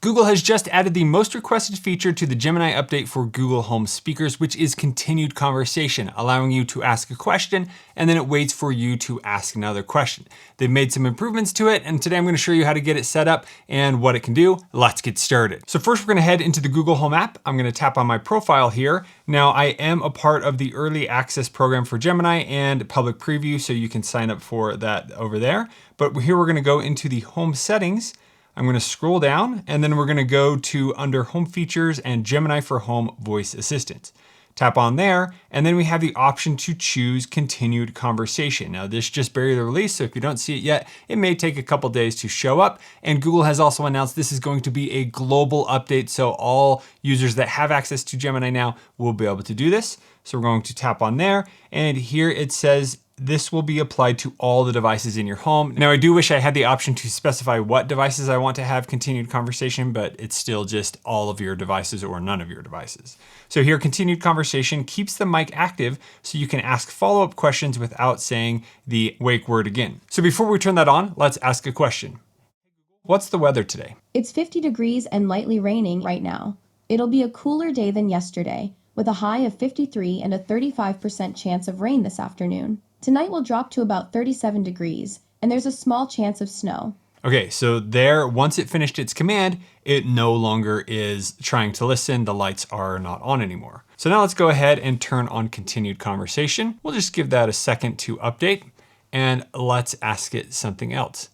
Google has just added the most requested feature to the Gemini update for Google Home speakers, which is continued conversation, allowing you to ask a question and then it waits for you to ask another question. They've made some improvements to it, and today I'm going to show you how to get it set up and what it can do. Let's get started. So first we're going to head into the Google Home app. I'm going to tap on my profile here. Now I am a part of the early access program for Gemini and public preview, so you can sign up for that over there. But here we're going to go into the home settings. I'm going to scroll down and then we're going to go to under Home Features and Gemini for Home Voice Assistant. Tap on there and then we have the option to choose continued conversation. Now this just barely released, so if you don't see it yet, it may take a couple days to show up. And Google has also announced this is going to be a global update, so all users that have access to Gemini now will be able to do this. So we're going to tap on there and here it says this will be applied to all the devices in your home. Now I do wish I had the option to specify what devices I want to have continued conversation, but it's still just all of your devices or none of your devices. So here, continued conversation keeps the mic active so you can ask follow-up questions without saying the wake word again. So before we turn that on, let's ask a question. What's the weather today? It's 50 degrees and lightly raining right now. It'll be a cooler day than yesterday, with a high of 53 and a 35% chance of rain this afternoon. Tonight will drop to about 37 degrees, and there's a small chance of snow. Okay, so there, once it finished its command, it no longer is trying to listen. The lights are not on anymore. So now let's go ahead and turn on continued conversation. We'll just give that a second to update, and let's ask it something else.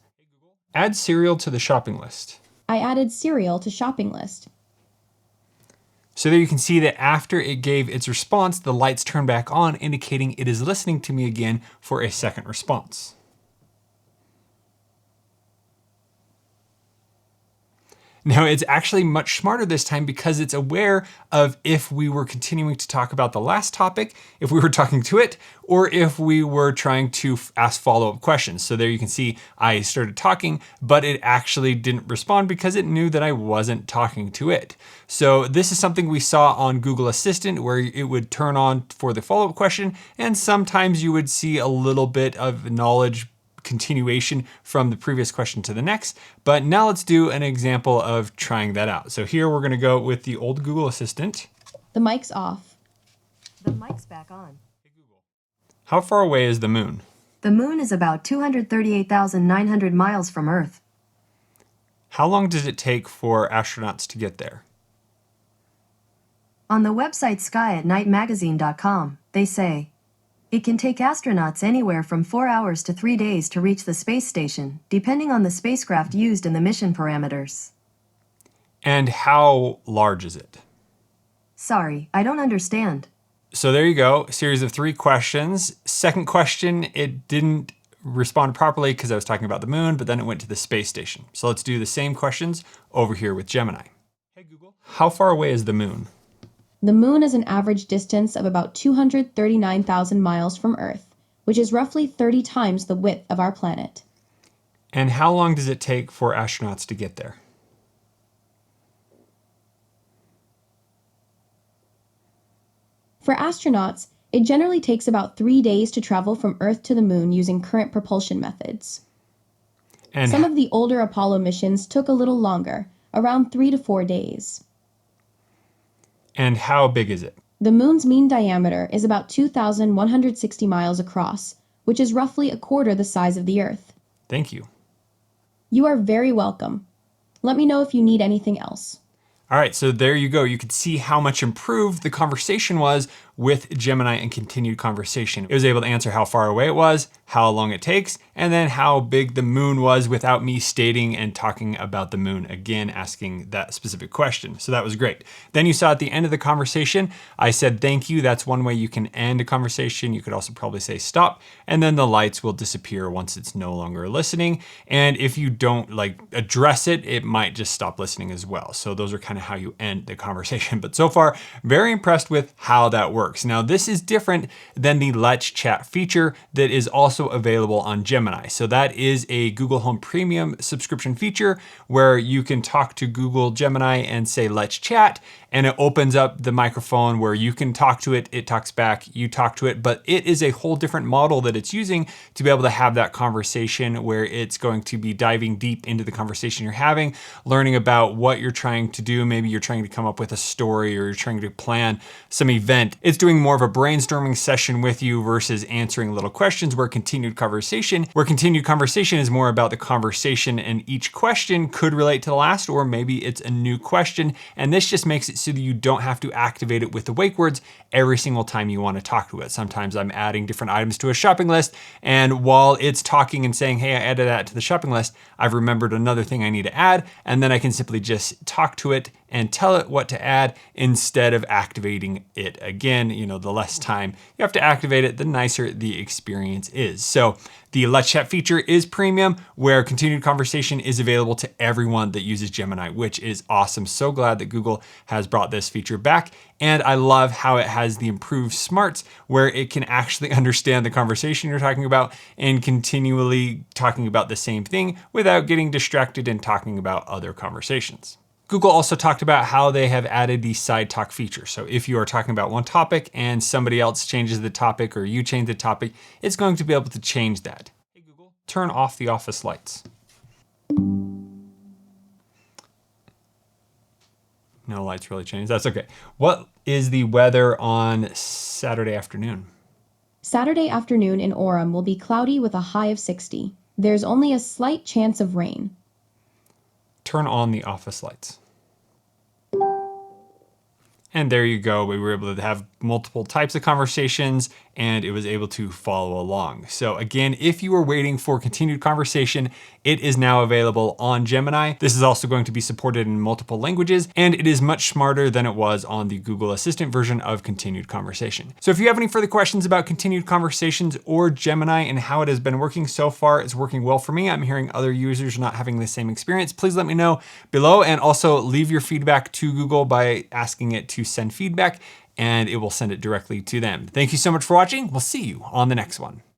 Add cereal to the shopping list. I added cereal to shopping list. So there you can see that after it gave its response, the lights turn back on, indicating it is listening to me again for a second response. Now it's actually much smarter this time because it's aware of if we were continuing to talk about the last topic, if we were talking to it, or if we were trying to ask follow-up questions. So there you can see I started talking, but it actually didn't respond because it knew that I wasn't talking to it. So this is something we saw on Google Assistant where it would turn on for the follow-up question, and sometimes you would see a little bit of knowledge continuation from the previous question to the next. But now let's do an example of trying that out. So here we're going to go with the old Google Assistant. The mic's off. The mic's back on. Hey Google, how far away is the moon? The moon is about 238,900 miles from Earth. How long does it take for astronauts to get there? On the website skyatnightmagazine.com, they say, it can take astronauts anywhere from 4 hours to 3 days to reach the space station, depending on the spacecraft used and the mission parameters. And how large is it? Sorry, I don't understand. So there you go, a series of 3 questions. Second question, it didn't respond properly because I was talking about the moon, but then it went to the space station. So let's do the same questions over here with Gemini. Hey Google, how far away is the moon? The moon is an average distance of about 239,000 miles from Earth, which is roughly 30 times the width of our planet. And how long does it take for astronauts to get there? For astronauts, it generally takes about 3 days to travel from Earth to the moon using current propulsion methods. And some of the older Apollo missions took a little longer, around 3 to 4 days. And how big is it? The moon's mean diameter is about 2,160 miles across, which is roughly a quarter the size of the Earth. Thank you. You are very welcome. Let me know if you need anything else. All right, so there you go. You could see how much improved the conversation was with Gemini and continued conversation. It was able to answer how far away it was, how long it takes, and then how big the moon was without me stating and talking about the moon again, asking that specific question. So that was great. Then you saw at the end of the conversation, I said thank you. That's one way you can end a conversation. You could also probably say stop, and then the lights will disappear once it's no longer listening. And if you don't address it, it might just stop listening as well. So those are kind of how you end the conversation. But so far, very impressed with how that works. works. Now, this is different than the Let's Chat feature that is also available on Gemini. So that is a Google Home Premium subscription feature where you can talk to Google Gemini and say, let's chat, and it opens up the microphone where you can talk to it, it talks back, you talk to it, but it is a whole different model that it's using to be able to have that conversation where it's going to be diving deep into the conversation you're having, learning about what you're trying to do. Maybe you're trying to come up with a story or you're trying to plan some event. It's doing more of a brainstorming session with you versus answering little questions where continued conversation is more about the conversation, and each question could relate to the last, or maybe it's a new question. And this just makes it so that you don't have to activate it with the wake words every single time you want to talk to it. Sometimes I'm adding different items to a shopping list, and while it's talking and saying, hey, I added that to the shopping list, I've remembered another thing I need to add, and then I can simply just talk to it and tell it what to add instead of activating it again. You know, the less time you have to activate it, the nicer the experience is. So the Let's Chat feature is premium, where continued conversation is available to everyone that uses Gemini, which is awesome. So glad that Google has brought this feature back. And I love how it has the improved smarts where it can actually understand the conversation you're talking about and continually talking about the same thing without getting distracted and talking about other conversations. Google also talked about how they have added the side talk feature. So if you are talking about one topic and somebody else changes the topic or you change the topic, it's going to be able to change that. Hey Google, turn off the office lights. No lights really changed. That's okay. What is the weather on Saturday afternoon? Saturday afternoon in Orem will be cloudy with a high of 60. There's only a slight chance of rain. Turn on the office lights. And there you go. We were able to have multiple types of conversations and it was able to follow along. So again, if you were waiting for continued conversation, it is now available on Gemini. This is also going to be supported in multiple languages, and it is much smarter than it was on the Google Assistant version of continued conversation. So if you have any further questions about continued conversations or Gemini and how it has been working so far, it's working well for me. I'm hearing other users not having the same experience. Please let me know below, and also leave your feedback to Google by asking it to send feedback, and it will send it directly to them. Thank you so much for watching. We'll see you on the next one.